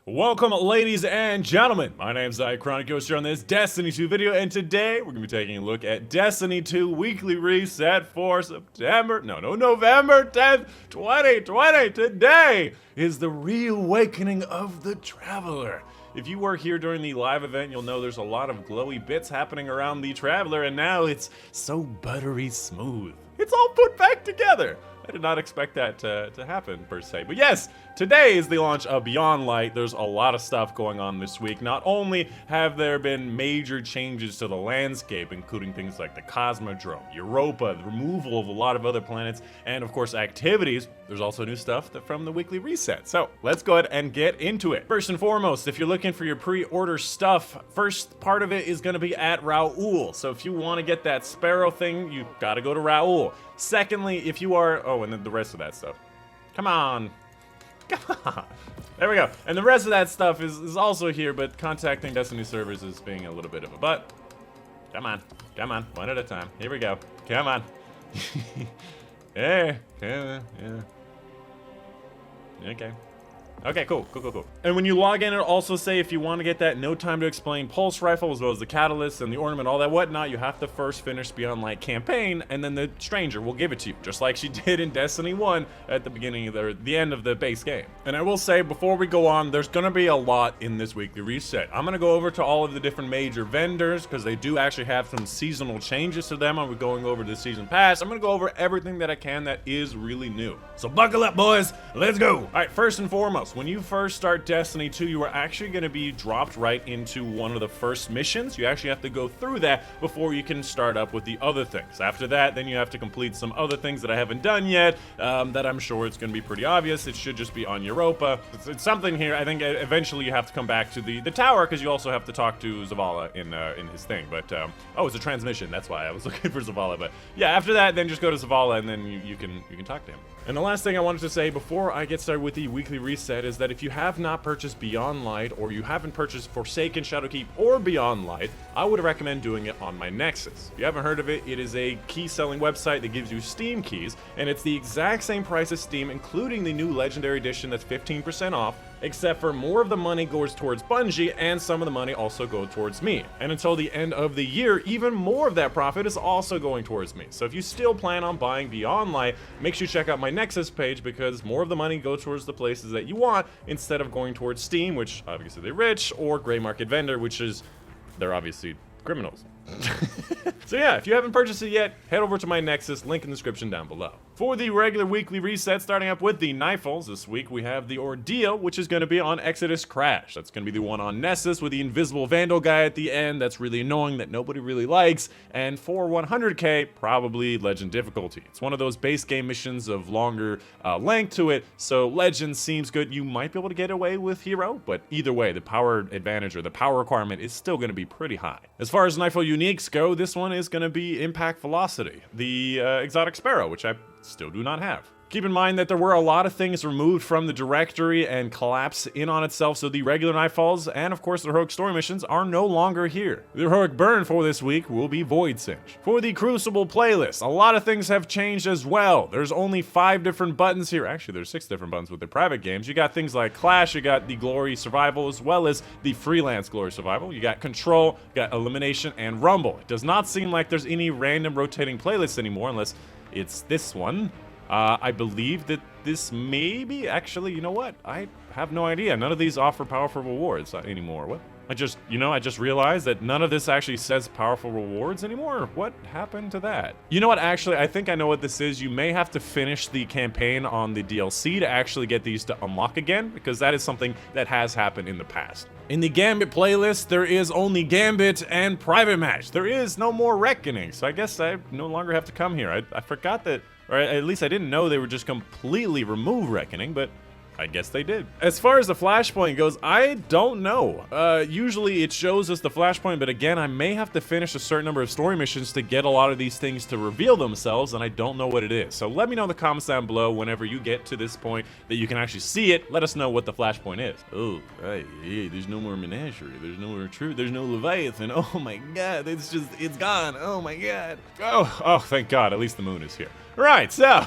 Welcome, ladies and gentlemen. My name's Dychronic here on this Destiny 2 video, and today we're gonna be taking a look at Destiny 2 weekly reset for November 10th, 2020. Today is the reawakening of the Traveler. If you were here during the live event, you'll know there's a lot of glowy bits happening around the Traveler, and now it's so buttery smooth. It's all put back together. I did not expect that to happen, per se. But yes, today is the launch of Beyond Light. There's a lot of stuff going on this week. Not only have there been major changes to the landscape, including things like the Cosmodrome, Europa, the removal of a lot of other planets, and of course activities, there's also new stuff from the weekly reset. So let's go ahead and get into it. First and foremost, if you're looking for your pre-order stuff, first part of it is going to be at Raoul. So if you want to get that Sparrow thing, you got to go to Raoul. Secondly, if you are, and then the rest of that stuff. Come on. There we go. And the rest of that stuff is also here, but contacting Destiny servers is being a little bit of a butt. Come on, one at a time. Here we go. Come on. Yeah. Okay, cool. And when you log in, it'll also say if you want to get that No Time to Explain pulse rifle, as well as the catalyst and the ornament, all that whatnot, you have to first finish Beyond Light campaign, and then the stranger will give it to you, just like she did in Destiny 1 at the beginning of the end of the base game. And I will say, before we go on, there's gonna be a lot in this weekly reset. I'm gonna go over to all of the different major vendors, because they do actually have some seasonal changes to them. I'll be going over the season pass. I'm gonna go over everything that I can that is really new. So buckle up, boys, let's go. All right, first and foremost, when you first start Destiny 2, you are actually going to be dropped right into one of the first missions. You actually have to go through that before you can start up with the other things. After that, then you have to complete some other things that I haven't done yet, that I'm sure it's going to be pretty obvious. It should just be on Europa. It's something here. I think eventually you have to come back to the tower, because you also have to talk to Zavala in his thing. But, it's a transmission. That's why I was looking for Zavala. But yeah, after that, then just go to Zavala, and then you can talk to him. And the last thing I wanted to say before I get started with the weekly reset is that if you have not purchased Beyond Light, or you haven't purchased Forsaken, Shadowkeep, or Beyond Light, I would recommend doing it on my Nexus. If you haven't heard of it, it is a key selling website that gives you Steam keys, and it's the exact same price as Steam, including the new Legendary Edition that's 15% off, except for more of the money goes towards Bungie, and some of the money also goes towards me. And until the end of the year, even more of that profit is also going towards me. So if you still plan on buying Beyond Light, make sure you check out my Nexus page, because more of the money goes towards the places that you want, instead of going towards Steam, which obviously they're rich, or Gray Market Vendor, which is, they're obviously criminals. So yeah, if you haven't purchased it yet, head over to my Nexus, link in the description down below. For the regular weekly reset, starting up with the Nightfalls, this week we have the Ordeal, which is going to be on Exodus Crash. That's going to be the one on Nessus with the invisible Vandal guy at the end. That's really annoying, that nobody really likes. And for 100k, probably Legend difficulty. It's one of those base game missions of longer length to it, so Legend seems good. You might be able to get away with Hero, but either way, the power advantage or the power requirement is still going to be pretty high. As far as Nightfall uniques go, this one is going to be Impact Velocity, the exotic Sparrow, which I still do not have. Keep in mind that there were a lot of things removed from the directory and collapsed in on itself, so the regular Nightfalls and of course the heroic story missions are no longer here. The heroic burn for this week will be Void Singe. For the Crucible playlist, a lot of things have changed as well. There's only 5 different buttons here. Actually, there's 6 different buttons with the private games. You got things like Clash, you got the Glory Survival, as well as the Freelance Glory Survival. You got Control, you got Elimination, and Rumble. It does not seem like there's any random rotating playlists anymore, unless it's this one. I believe that this may be, actually, you know what? I have no idea. None of these offer powerful rewards anymore. What? I just realized that none of this actually says powerful rewards anymore. What happened to that? You know what, actually, I think I know what this is. You may have to finish the campaign on the DLC to actually get these to unlock again, because that is something that has happened in the past. In the Gambit playlist, there is only Gambit and Private Match. There is no more Reckoning, so I guess I no longer have to come here. I forgot that, or at least I didn't know they would just completely remove Reckoning, but I guess they did. As far as the flashpoint goes, I don't know. Usually it shows us the flashpoint, but again, I may have to finish a certain number of story missions to get a lot of these things to reveal themselves, and I don't know what it is. So let me know in the comments down below whenever you get to this point that you can actually see it. Let us know what the flashpoint is. Oh, hey, there's no more Menagerie. There's no more Truth. There's no Leviathan. Oh my god, it's gone. Oh my god. Oh, thank god, at least the moon is here. Right, so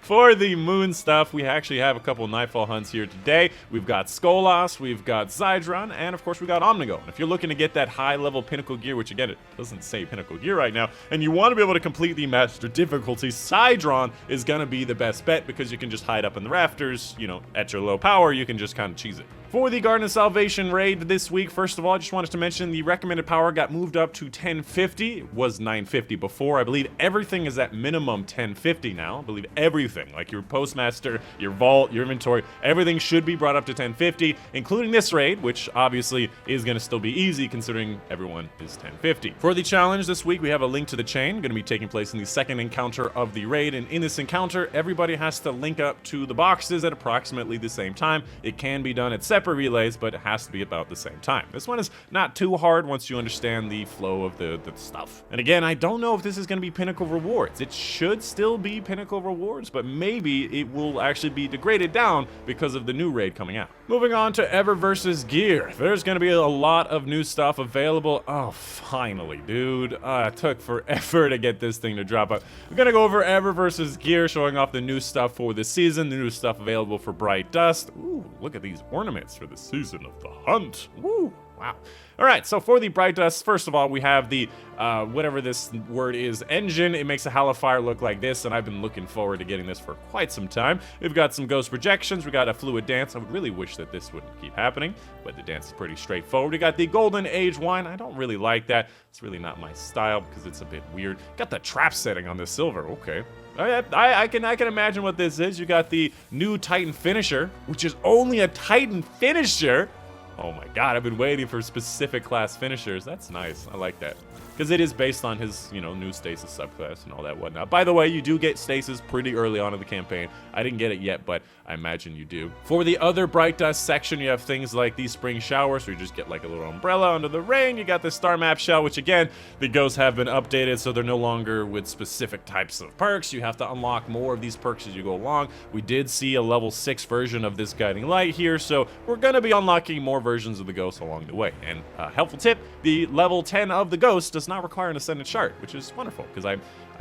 for the moon stuff, we actually have a couple Nightfall hunts here today. We've got Skolas, we've got Zydron, and of course we got Omnigo. And if you're looking to get that high-level pinnacle gear, which again, it doesn't say pinnacle gear right now, and you want to be able to complete the master difficulty, Zydron is going to be the best bet because you can just hide up in the rafters, you know, at your low power, you can just kind of cheese it. For the Garden of Salvation raid this week, first of all, I just wanted to mention the recommended power got moved up to 1050. It was 950 before. I believe everything is at minimum 1050 now. I believe everything, like your postmaster, your vault, your inventory, everything should be brought up to 1050, including this raid, which obviously is going to still be easy considering everyone is 1050. For the challenge this week, we have a link to the chain, going to be taking place in the second encounter of the raid, and in this encounter, everybody has to link up to the boxes at approximately the same time. It can be done at separate relays, but it has to be about the same time. This one is not too hard once you understand the flow of the stuff. And again, I don't know if this is going to be pinnacle rewards. It should still be pinnacle rewards, but maybe it will actually be degraded down because of the new raid coming out. Moving on to Eververse's gear. There's going to be a lot of new stuff available. Oh, finally, dude. It took forever to get this thing to drop out. We're going to go over Eververse's gear, showing off the new stuff for this season, the new stuff available for Bright Dust. Ooh, look at these ornaments for the season of the hunt. Woo, wow. All right, so for the Bright Dust, first of all, we have the, whatever this word is, engine. It makes a Hellfire look like this, and I've been looking forward to getting this for quite some time. We've got some ghost projections. We got a fluid dance. I would really wish that this wouldn't keep happening, but the dance is pretty straightforward. We got the Golden Age wine. I don't really like that. It's really not my style because it's a bit weird. Got the trap setting on the silver. Okay. I can imagine what this is. You got the new Titan finisher, which is only a Titan finisher. Oh my god, I've been waiting for specific class finishers. That's nice. I like that. Because it is based on his, you know, new stasis subclass and all that whatnot. By the way, you do get stasis pretty early on in the campaign. I didn't get it yet, but I imagine you do. For the other Bright Dust section, you have things like these spring showers, where you just get like a little umbrella under the rain. You got the star map shell, which again, the ghosts have been updated, so they're no longer with specific types of perks. You have to unlock more of these perks as you go along. We did see a level 6 version of this guiding light here, so we're going to be unlocking more versions of the ghosts along the way. And helpful tip, the level 10 of the ghost does not require an ascendant chart, which is wonderful because I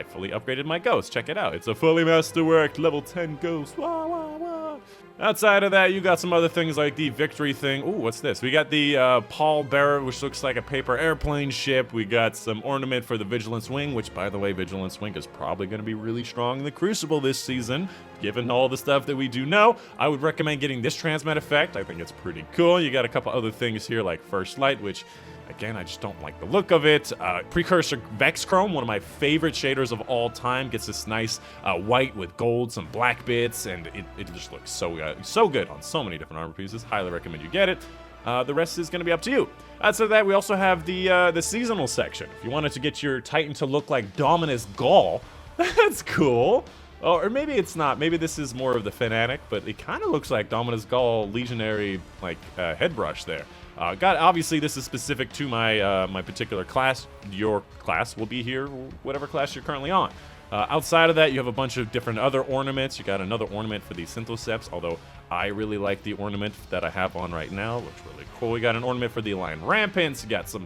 fully upgraded my ghost. Check it out. It's a fully masterworked level 10 ghost. Wah, wah, wah. Outside of that, you got some other things like the victory thing. Ooh, what's this? We got the pall bearer, which looks like a paper airplane ship. We got some ornament for the vigilance wing, which, by the way, vigilance wing is probably going to be really strong in the crucible this season, given all the stuff that we do know. I would recommend getting this transmit effect. I think it's pretty cool. You got a couple other things here like first light, which again, I just don't like the look of it. Precursor Vex Chrome, one of my favorite shaders of all time, gets this nice white with gold, some black bits, and it just looks so good on so many different armor pieces. Highly recommend you get it. The rest is going to be up to you. Outside of that, we also have the seasonal section. If you wanted to get your Titan to look like Dominus Gaul, that's cool. Oh, or maybe it's not. Maybe this is more of the Fanatic, but it kind of looks like Dominus Gaul Legionary like head brush there. Obviously, this is specific to my my particular class. Your class will be here, whatever class you're currently on. Outside of that, you have a bunch of different other ornaments. You got another ornament for the Synthoceps, although I really like the ornament that I have on right now. Looks really cool. We got an ornament for the Alliant Rampants. You got some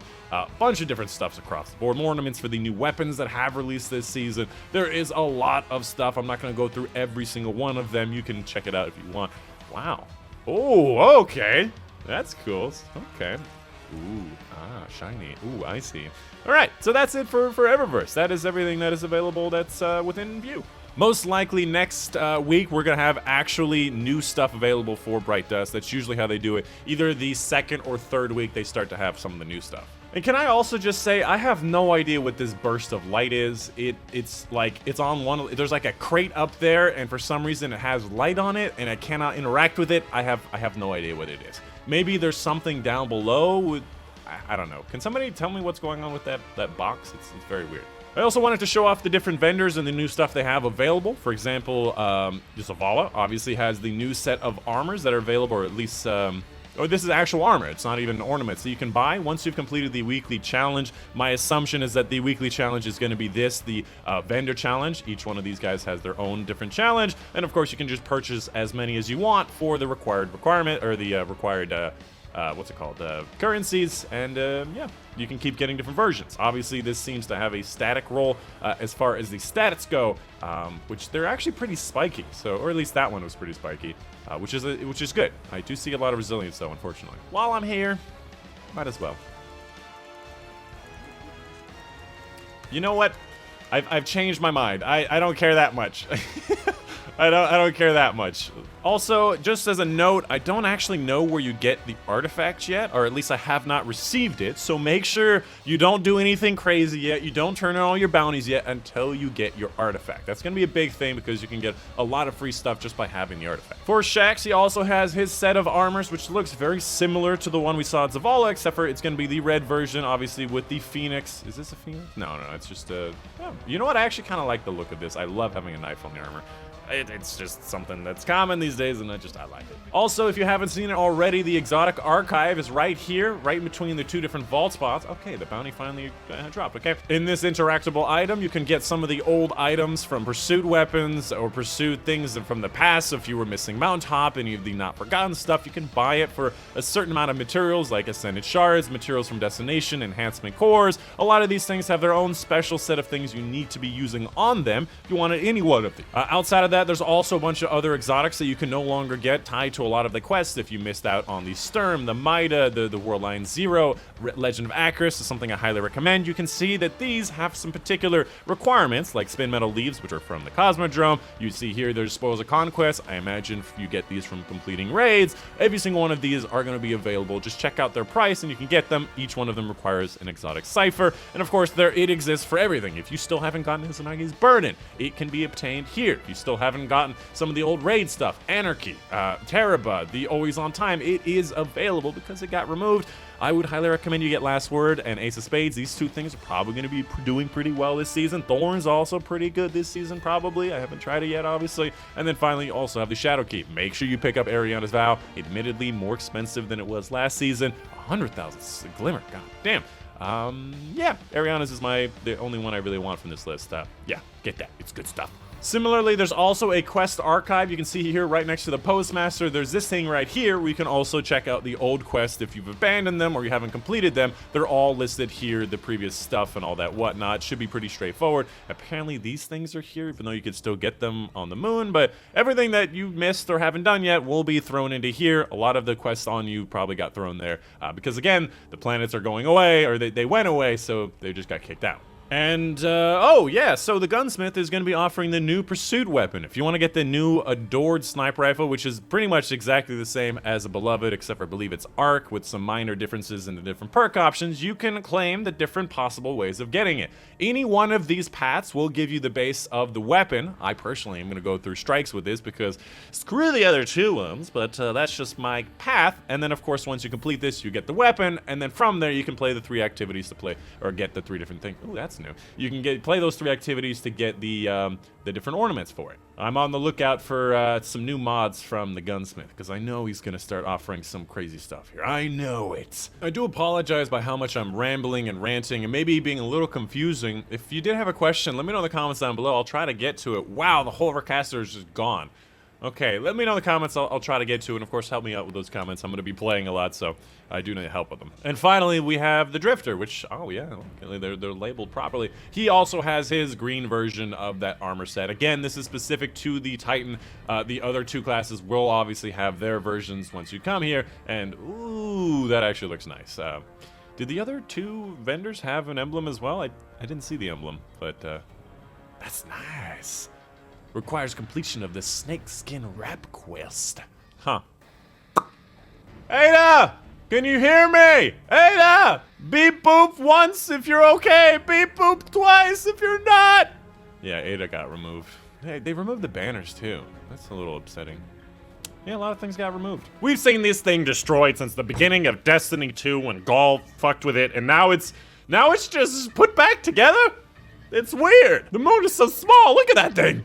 bunch of different stuffs across the board. More ornaments for the new weapons that have released this season. There is a lot of stuff. I'm not going to go through every single one of them. You can check it out if you want. Wow. Oh, okay. That's cool. Okay. Ooh, shiny. Ooh, I see. All right, so that's it for Eververse. That is everything that is available that's within view. Most likely next week, we're going to have actually new stuff available for Bright Dust. That's usually how they do it. Either the second or third week, they start to have some of the new stuff. And can I also just say, I have no idea what this burst of light is. It's like, it's on one, there's like a crate up there, and for some reason it has light on it, and I cannot interact with it. I have no idea what it is. Maybe there's something down below with, I don't know. Can somebody tell me what's going on with that box? It's very weird. I also wanted to show off the different vendors and the new stuff they have available. For example, Zavala obviously has the new set of armors that are available, or at least, this is actual armor. It's not even ornaments that you can buy once you've completed the weekly challenge. My assumption is that the weekly challenge is going to be the vendor challenge. Each one of these guys has their own different challenge, and of course you can just purchase as many as you want for the required requirement, or the required what's it called, currencies, and yeah, you can keep getting different versions. Obviously, this seems to have a static roll as far as the stats go, which they're actually pretty spiky. So, or at least that one was pretty spiky, which is good. I do see a lot of resilience, though, unfortunately. While I'm here, might as well. You know what? I've changed my mind. I don't care that much. I don't care that much. Also, just as a note, I don't actually know where you get the artifact yet, or at least I have not received it, so make sure you don't do anything crazy yet, you don't turn in all your bounties yet until you get your artifact. That's gonna be a big thing because you can get a lot of free stuff just by having the artifact. For Shaxx, he also has his set of armors, which looks very similar to the one we saw at Zavala, except for it's gonna be the red version, obviously, with the Phoenix. Is this a Phoenix? No, it's just a... Oh, you know what? I actually kind of like the look of this. I love having a knife on the armor. It's just something that's common these days, and I like it. Also, if you haven't seen it already, the exotic archive is right here, right in between the two different vault spots. Okay, the bounty finally dropped, okay. In this interactable item, you can get some of the old items from pursuit weapons or pursuit things from the past. So if you were missing mountaintop, any of the not forgotten stuff, you can buy it for a certain amount of materials like ascended shards, materials from destination, enhancement cores. A lot of these things have their own special set of things you need to be using on them if you wanted any one of them. Outside of that, there's also a bunch of other exotics that you can no longer get tied to a lot of the quests if you missed out on the Sturm, the Mida, the World Lion Zero, Legend of Acris is something I highly recommend. You can see that these have some particular requirements, like spin metal leaves, which are from the Cosmodrome. You see here there's Spoils of Conquest. I imagine you get these from completing raids. Every single one of these are going to be available. Just check out their price and you can get them. Each one of them requires an exotic cipher. And of course, it exists for everything. If you still haven't gotten Izanagi's Burden, it can be obtained here. If you still haven't gotten some of the old raid stuff, Anarchy, Teraba, the Always On Time, it is available because it got removed. I would highly recommend you get Last Word and Ace of Spades. These two things are probably going to be doing pretty well this season. Thorn's also pretty good this season, probably. I haven't tried it yet, obviously. And then finally, you also have the Shadowkeep. Make sure you pick up Ariana's Vow. Admittedly, more expensive than it was last season. 100,000 Glimmer, god damn. Yeah, Ariana's is the only one I really want from this list. Yeah, get that. It's good stuff. Similarly, there's also a quest archive. You can see here right next to the postmaster, there's this thing right here where you can also check out the old quests if you've abandoned them or you haven't completed them. They're all listed here, the previous stuff and all that whatnot. Should be pretty straightforward. Apparently these things are here, even though you could still get them on the moon, but everything that you missed or haven't done yet will be thrown into here. A lot of the quests on you probably got thrown there because again, the planets are going away, or they went away, so they just got kicked out. And, oh yeah, so the gunsmith is going to be offering the new pursuit weapon. If you want to get the new adored sniper rifle, which is pretty much exactly the same as a beloved, except for I believe it's arc with some minor differences in the different perk options, you can claim the different possible ways of getting it. Any one of these paths will give you the base of the weapon. I personally am going to go through strikes with this because screw the other two ones, but that's just my path. And then of course, once you complete this, you get the weapon, and then from there you can play the 3 activities to play, or get the 3 different things. Oh, that's new. You can play those 3 activities to get the different ornaments for it. I'm on the lookout for some new mods from the gunsmith because I know he's gonna start offering some crazy stuff here. I know it. I do apologize by how much I'm rambling and ranting and maybe being a little confusing. If you did have a question, let me know in the comments down below. I'll try to get to it. Wow, the whole recaster is just gone. Okay, let me know in the comments. I'll try to get to it, and of course help me out with those comments. I'm going to be playing a lot, so I do need help with them. And finally, we have the Drifter, which, oh yeah, okay, they're labeled properly. He also has his green version of that armor set. Again, this is specific to the Titan. The other 2 classes will obviously have their versions once you come here, and ooh, that actually looks nice. Did the other 2 vendors have an emblem as well? I didn't see the emblem, but that's nice. Requires completion of the snakeskin wrap quest. Huh. Ada! Can you hear me? Ada! Beep boop once if you're okay. Beep boop twice if you're not. Yeah, Ada got removed. Hey, they removed the banners too. That's a little upsetting. Yeah, a lot of things got removed. We've seen this thing destroyed since the beginning of Destiny 2 when Gaul fucked with it, and now it's just put back together? It's weird. The moon is so small. Look at that thing.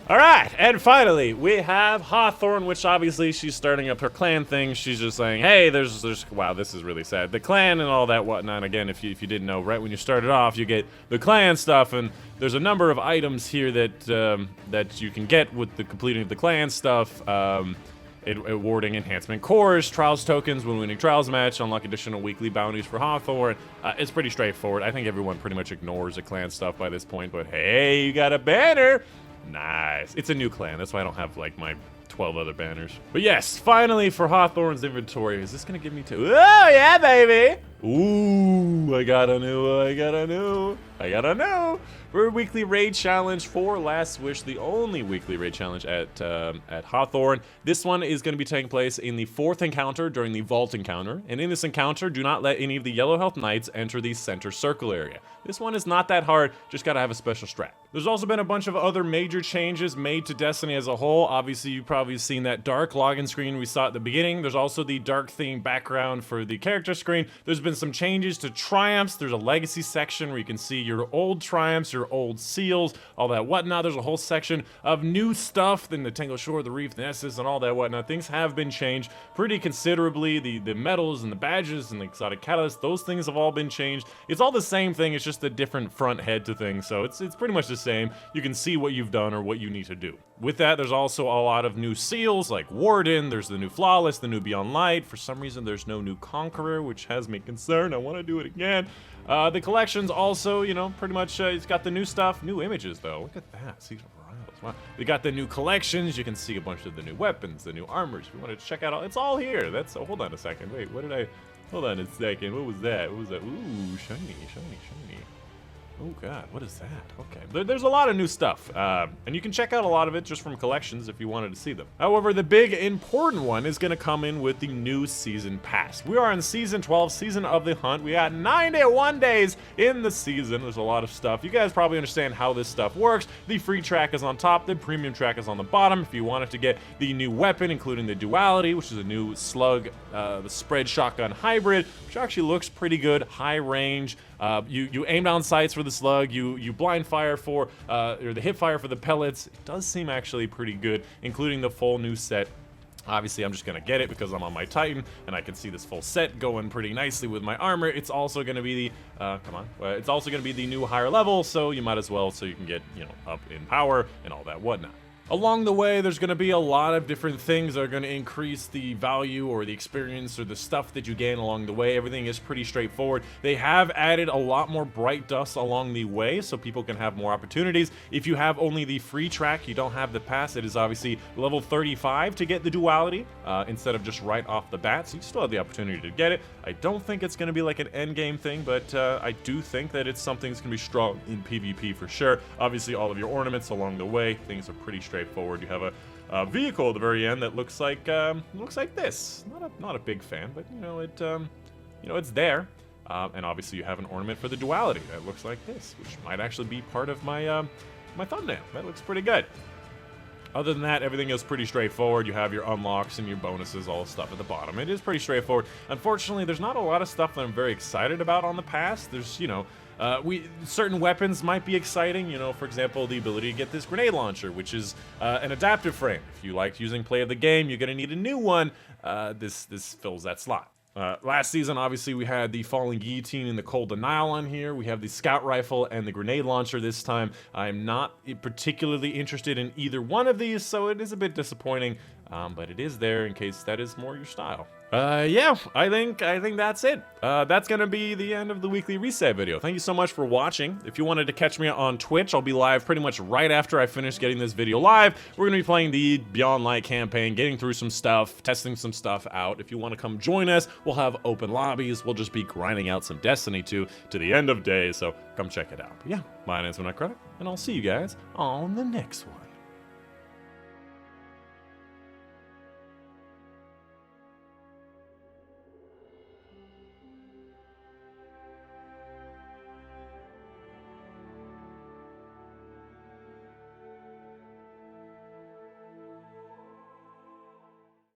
All right, and finally, we have Hawthorne, which obviously she's starting up her clan thing. She's just saying, hey, there's wow, this is really sad. The clan and all that whatnot. Again, if you didn't know, right when you started off, you get the clan stuff, and there's a number of items here that that you can get with the completing of the clan stuff. awarding enhancement cores, trials tokens when winning trials match, unlock additional weekly bounties for Hawthorne. It's pretty straightforward. I think everyone pretty much ignores the clan stuff by this point, but hey, you got a banner. Nice. It's a new clan. That's why I don't have like my 12 other banners. But yes, finally for Hawthorne's inventory. Is this gonna give me 2? Oh yeah, baby. Ooh, I got a new. For a weekly raid challenge for Last Wish, the only weekly raid challenge at Hawthorne. This one is going to be taking place in the 4th encounter during the Vault encounter. And in this encounter, do not let any of the Yellow Health Knights enter the center circle area. This one is not that hard, just gotta have a special strat. There's also been a bunch of other major changes made to Destiny as a whole. Obviously, you've probably seen that dark login screen we saw at the beginning. There's also the dark theme background for the character screen. There's been some changes to triumphs. There's a legacy section where you can see your old triumphs, your old seals, all that whatnot. There's a whole section of new stuff in the Tangled Shore, the Reef, the Nessus, and all that whatnot. Things have been changed pretty considerably. The medals and the badges and the exotic catalysts, those things have all been changed. It's all the same thing, it's just a different front head to things, so it's pretty much the same. You can see what you've done or what you need to do. With that, there's also a lot of new seals like Warden, there's the new Flawless, the new Beyond Light. For some reason, there's no new Conqueror, which has me concerned. I want to do it again. The collections also, you know, pretty much, it's got the new stuff. New images, though. Look at that. See, wow. We got the new collections. You can see a bunch of the new weapons, the new armors. If you want to check out, it's all here. That's, oh, hold on a second. Wait, what did I, hold on a second. What was that? What was that? Ooh, shiny. Oh god, what is that? Okay, there's a lot of new stuff, and you can check out a lot of it just from collections if you wanted to see them. However, the big important one is going to come in with the new season pass. We are in season 12, season of the hunt. We got 91 days in the season. There's a lot of stuff. You guys probably understand how this stuff works. The free track is on top, the premium track is on the bottom. If you wanted to get the new weapon, including the duality, which is a new slug, the spread shotgun hybrid, which actually looks pretty good, high range. You aim down sights for the slug, you blind fire for, or the hip fire for the pellets. It does seem actually pretty good, including the full new set. Obviously, I'm just gonna get it because I'm on my Titan, and I can see this full set going pretty nicely with my armor. It's also gonna be the, it's also gonna be the new higher level, so you might as well, so you can get, you know, up in power and all that whatnot. Along the way, there's going to be a lot of different things that are going to increase the value or the experience or the stuff that you gain along the way. Everything is pretty straightforward. They have added a lot more bright dust along the way so people can have more opportunities. If you have only the free track, you don't have the pass, it is obviously level 35 to get the duality instead of just right off the bat, so you still have the opportunity to get it. I don't think it's going to be like an end game thing, but I do think that it's something that's going to be strong in PvP for sure. Obviously, all of your ornaments along the way, things are pretty straightforward. You have a vehicle at the very end that looks like this. Not a big fan, but you know it's there. And obviously you have an ornament for the duality that looks like this, which might actually be part of my my thumbnail. That looks pretty good. Other than that, everything is pretty straightforward. You have your unlocks and your bonuses, all the stuff at the bottom. It is pretty straightforward. Unfortunately, there's not a lot of stuff that I'm very excited about on the pass. There's, you know, certain weapons might be exciting, you know, for example, the ability to get this grenade launcher, which is an adaptive frame. If you liked using play of the game, you're gonna need a new one. This fills that slot. Last season, obviously, we had the Falling Guillotine and the Cold Denial on here. We have the Scout Rifle and the Grenade Launcher this time. I'm not particularly interested in either one of these, so it is a bit disappointing, but it is there in case that is more your style. Yeah, I think that's it. That's gonna be the end of the weekly reset video. Thank you so much for watching. If you wanted to catch me on Twitch, I'll be live pretty much right after I finish getting this video live. We're gonna be playing the Beyond Light campaign, getting through some stuff, testing some stuff out. If you want to come join us, we'll have open lobbies. We'll just be grinding out some Destiny 2 to the end of days, so come check it out. But yeah, my name's Dychronic, and I'll see you guys on the next one.